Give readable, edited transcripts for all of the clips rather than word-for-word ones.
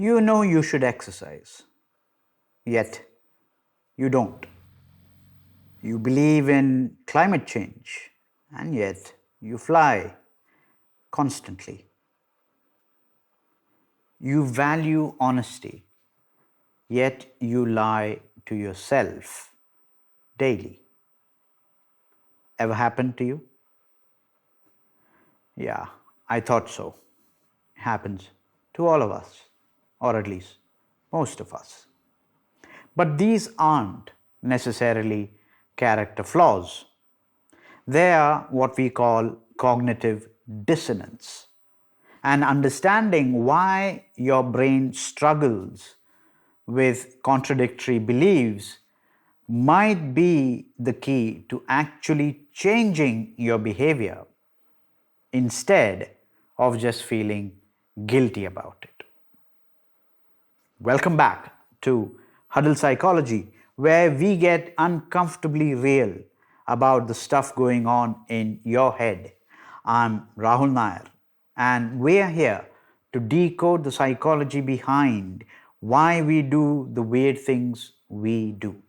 You know you should exercise, yet you don't. You believe in climate change, and yet you fly constantly. You value honesty, yet you lie to yourself daily. Ever happened to you? Yeah, I thought so. Happens to all of us, or at least most of us. But these aren't necessarily character flaws. They are what we call cognitive dissonance. And understanding why your brain struggles with contradictory beliefs might be the key to actually changing your behavior instead of just feeling guilty about it. Welcome back to Huddle Psychology, where we get uncomfortably real about the stuff going on in your head. I'm Rahul Nair, and we're here to decode the psychology behind why we do the weird things we do.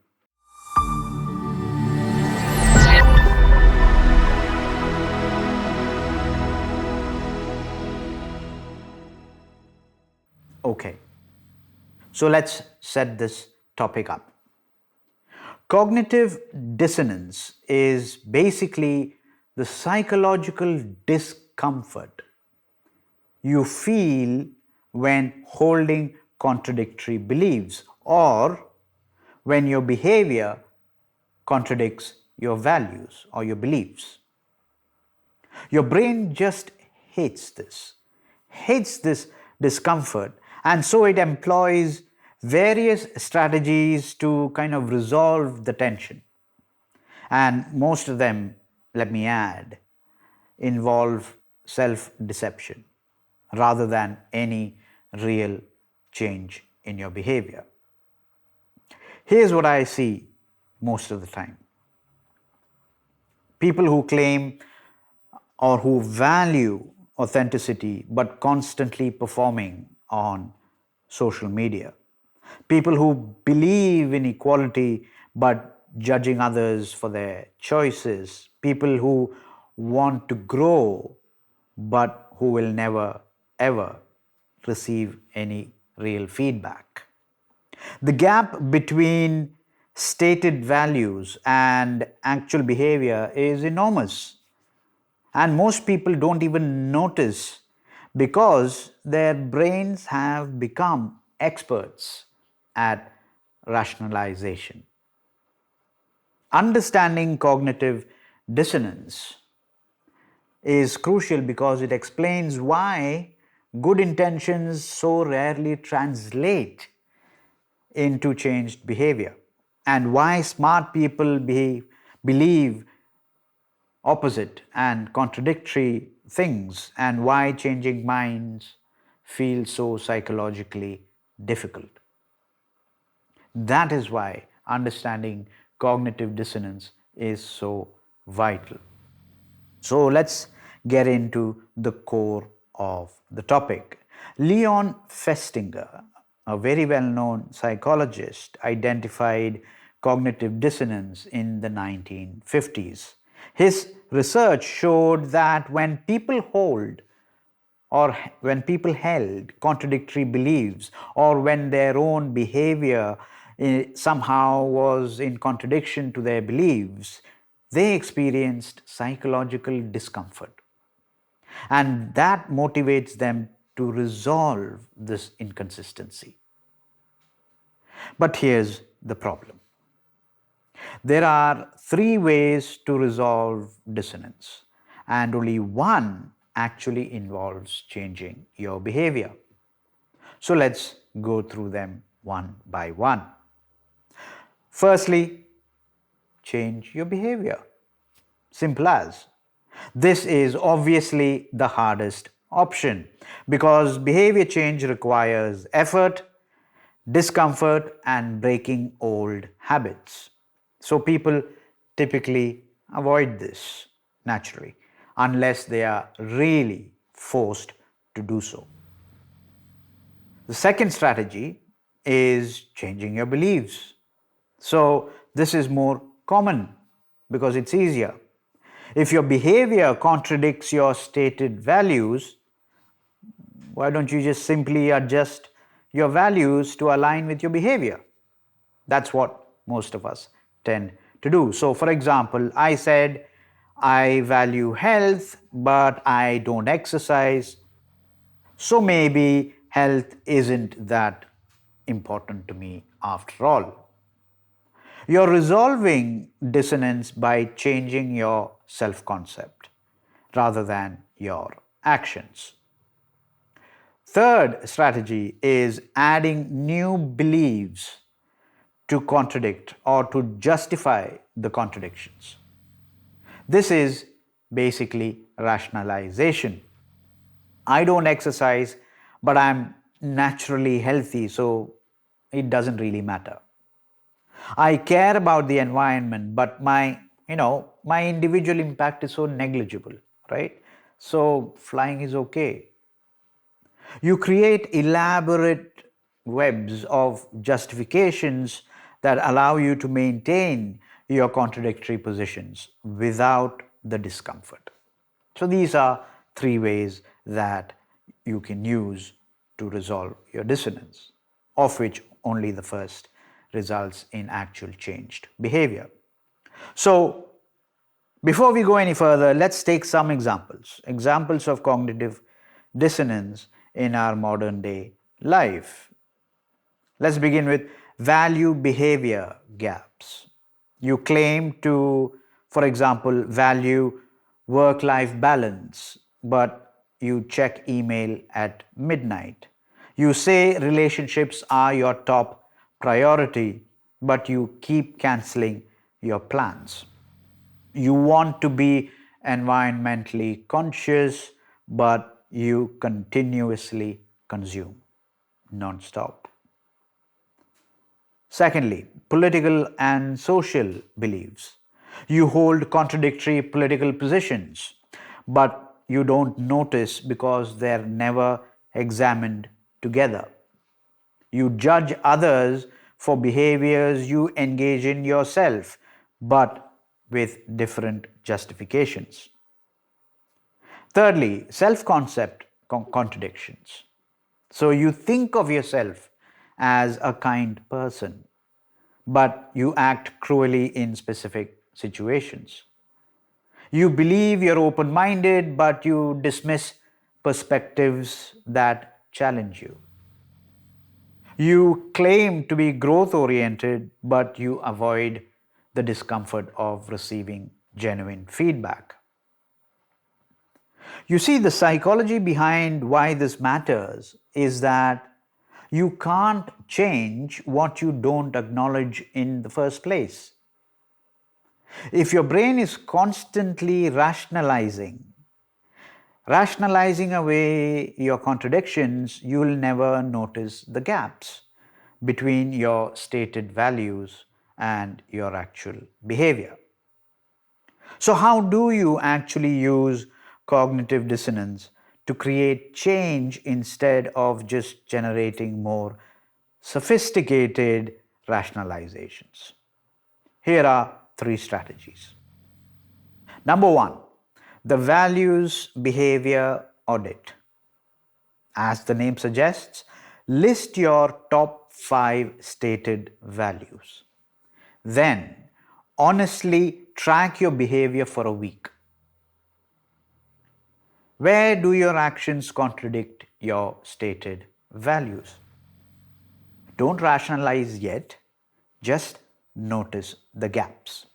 Okay, so let's set this topic up. Cognitive dissonance is basically the psychological discomfort you feel when holding contradictory beliefs or when your behavior contradicts your values or your beliefs. Your brain just hates this discomfort, and so it employs various strategies to kind of resolve the tension. And most of them, let me add, involve self deception rather than any real change in your behavior. Here's what I see most of the time: people who claim or who value authenticity but constantly performing on social media. People who believe in equality but judging others for their choices. People who want to grow but who will never ever receive any real feedback. The gap between stated values and actual behavior is enormous. And most people don't even notice because their brains have become experts at rationalization. Understanding cognitive dissonance is crucial because it explains why good intentions so rarely translate into changed behavior and why smart people believe opposite and contradictory things, and why changing minds feel so psychologically difficult. That is why understanding cognitive dissonance is so vital. So let's get into the core of the topic. Leon Festinger, a very well known psychologist, identified cognitive dissonance in the 1950s. His research showed that when people held contradictory beliefs, or when their own behavior somehow was in contradiction to their beliefs, they experienced psychological discomfort. And that motivates them to resolve this inconsistency. But here's the problem: there are three ways to resolve dissonance, and only one actually involves changing your behavior. So let's go through them one by one. Firstly, change your behavior. Simple as. This is obviously the hardest option because behavior change requires effort, discomfort, and breaking old habits. So people typically avoid this naturally unless they are really forced to do so. The second strategy is changing your beliefs. So, this is more common because it's easier. If your behavior contradicts your stated values, why don't you just simply adjust your values to align with your behavior? That's what most of us tend to do. So, for example, I said, I value health, but I don't exercise. So maybe health isn't that important to me after all. You're resolving dissonance by changing your self concept rather than your actions. Third strategy is adding new beliefs to contradict or to justify the contradictions. This is basically rationalization. I don't exercise, but I'm naturally healthy, so it doesn't really matter. I care about the environment, but my individual impact is so negligible, right? So flying is okay. You create elaborate webs of justifications that allow you to maintain your contradictory positions without the discomfort. So, these are three ways that you can use to resolve your dissonance, of which only the first results in actual changed behavior. So, before we go any further, let's take some examples of cognitive dissonance in our modern day life. Let's begin with value behavior gaps. You claim to, for example, value work life balance, but you check email at midnight. You say relationships are your top priority, but you keep canceling your plans. You want to be environmentally conscious, but you continuously consume non-stop. Secondly, political and social beliefs. You hold contradictory political positions, but you don't notice because they're never examined together. You judge others for behaviors you engage in yourself, but with different justifications. Thirdly, self concept contradictions. So you think of yourself as a kind person, but you act cruelly in specific situations. You believe you're open minded, but you dismiss perspectives that challenge you. You claim to be growth oriented, but you avoid the discomfort of receiving genuine feedback. You see, the psychology behind why this matters is that you can't change what you don't acknowledge in the first place. If your brain is constantly rationalizing away your contradictions, you will never notice the gaps between your stated values and your actual behavior. So, how do you actually use cognitive dissonance to create change instead of just generating more sophisticated rationalizations? Here are three strategies. Number one, the values behavior audit. As the name suggests, list your top 5 stated values. Then, honestly track your behavior for a week. Where do your actions contradict your stated values? Don't rationalize yet, just notice the gaps.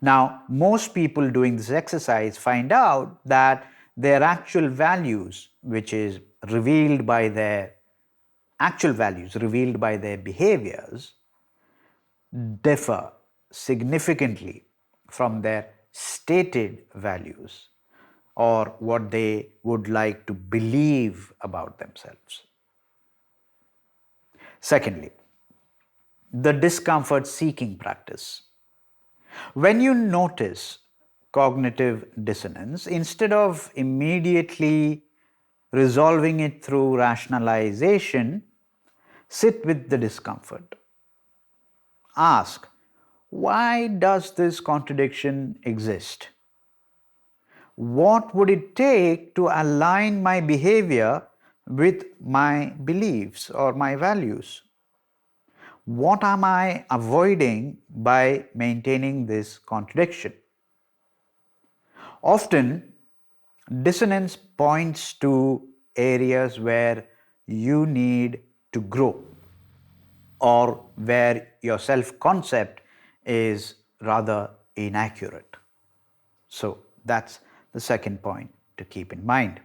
Now, most people doing this exercise find out that their actual values, which is revealed by their actual values, revealed by their behaviors, differ significantly from their stated values or what they would like to believe about themselves. Secondly, the discomfort seeking practice. When you notice cognitive dissonance, instead of immediately resolving it through rationalization, Sit with the discomfort. Ask, why does this contradiction exist? What would it take to align my behavior with my beliefs or my values? What am I avoiding by maintaining this contradiction? Often, dissonance points to areas where you need to grow or where your self concept is rather inaccurate. So, that's the second point to keep in mind.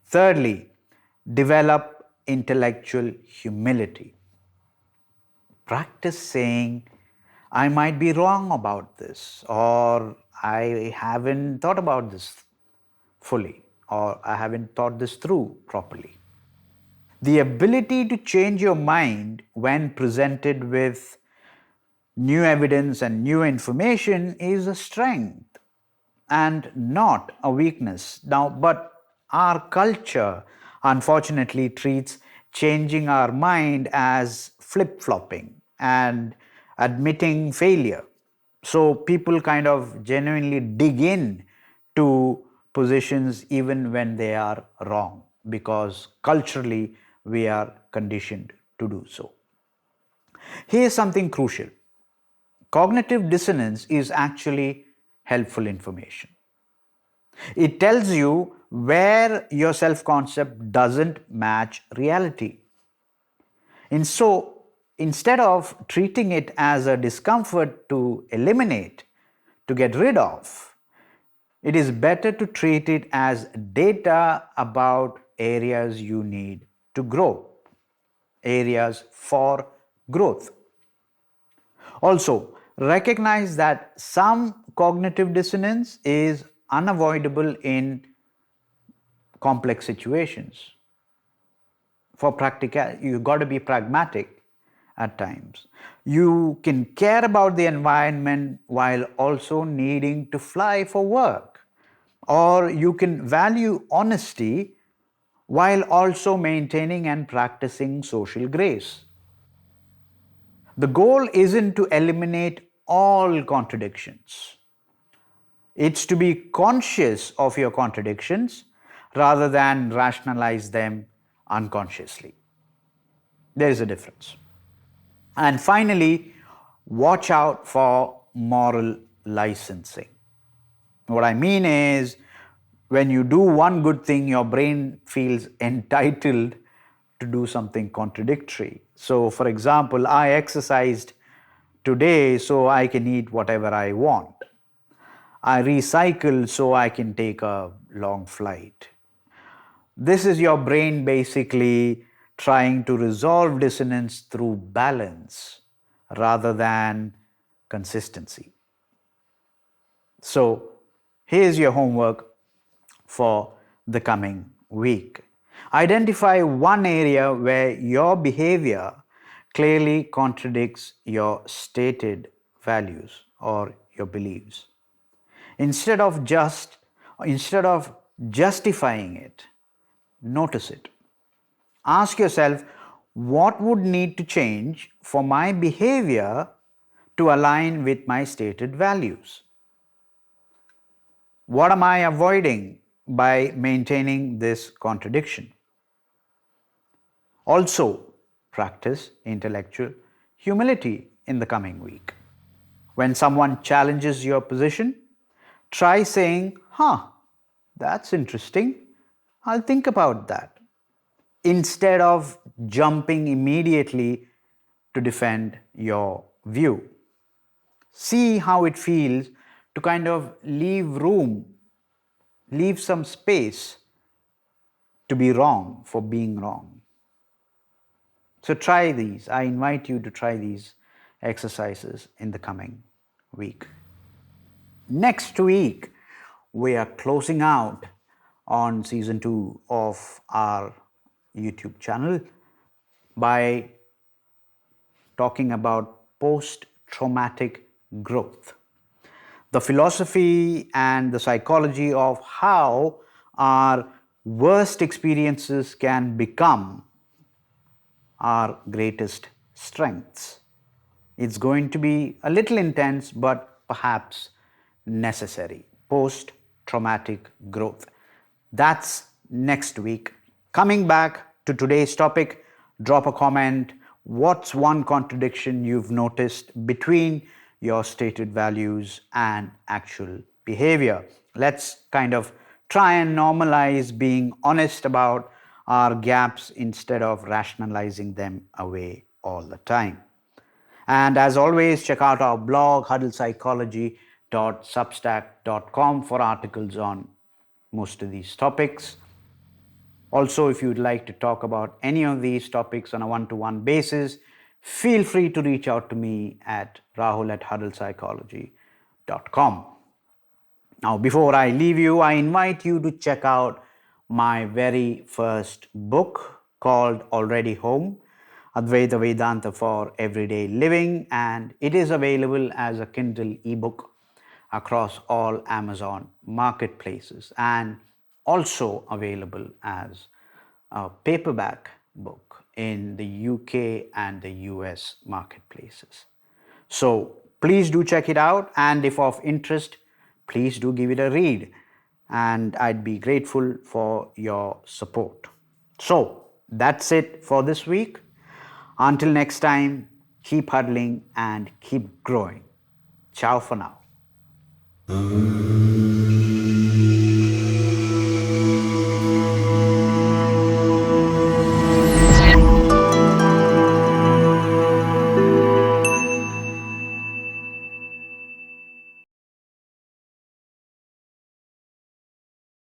Thirdly, develop intellectual humility. Practice saying, I might be wrong about this, or I haven't thought about this fully, or I haven't thought this through properly. The ability to change your mind when presented with new evidence and new information is a strength and not a weakness. Now, but our culture unfortunately treats changing our mind as flip flopping and admitting failure. So people kind of genuinely dig in to positions even when they are wrong because culturally we are conditioned to do so. Here's something crucial. Cognitive dissonance is actually helpful information. It tells you where your self concept doesn't match reality. And so, instead of treating it as a discomfort to eliminate, to get rid of, it is better to treat it as data about areas you need to grow, areas for growth. Also, recognize that some cognitive dissonance is unavoidable in complex situations. For practical, you got to be pragmatic at times. You can care about the environment while also needing to fly for work. Or you can value honesty while also maintaining and practicing social grace. The goal isn't to eliminate all contradictions. It's to be conscious of your contradictions rather than rationalize them unconsciously. There is a difference. And finally, watch out for moral licensing. What I mean is, when you do one good thing, your brain feels entitled to do something contradictory. So, for example, I exercised today so I can eat whatever I want. I recycle so I can take a long flight. This is your brain basically trying to resolve dissonance through balance rather than consistency. So, here's your homework for the coming week. Identify one area where your behavior clearly contradicts your stated values or your beliefs. Instead of justifying it, notice it. Ask yourself, what would need to change for my behavior to align with my stated values? What am I avoiding by maintaining this contradiction? Also, practice intellectual humility in the coming week. When someone challenges your position, try saying, that's interesting. I'll think about that. Instead of jumping immediately to defend your view. See how it feels to kind of leave room, leave some space to be wrong for being wrong. So try these. I invite you to try these exercises in the coming week. Next week, we are closing out on season 2 of our YouTube channel by talking about post-traumatic growth. The philosophy and the psychology of how our worst experiences can become our greatest strengths. It's going to be a little intense, but perhaps necessary. Post traumatic growth. That's next week. Coming back to today's topic, drop a comment. What's one contradiction you've noticed between your stated values and actual behavior? Let's kind of try and normalize being honest about our gaps instead of rationalizing them away all the time. And as always, check out our blog, huddlepsychology.substack.com, for articles on most of these topics. Also, if you'd like to talk about any of these topics on a one-to-one basis, feel free to reach out to me at rahul@huddlepsychology.com. Now, before I leave you, I invite you to check out my very first book called Already Home, Advaita Vedanta for Everyday Living, and it is available as a Kindle ebook across all Amazon marketplaces and also available as a paperback book in the UK and the US marketplaces. So please do check it out, and if of interest, please do give it a read, and I'd be grateful for your support. So that's it for this week. Until next time, keep huddling and keep growing. Ciao for now.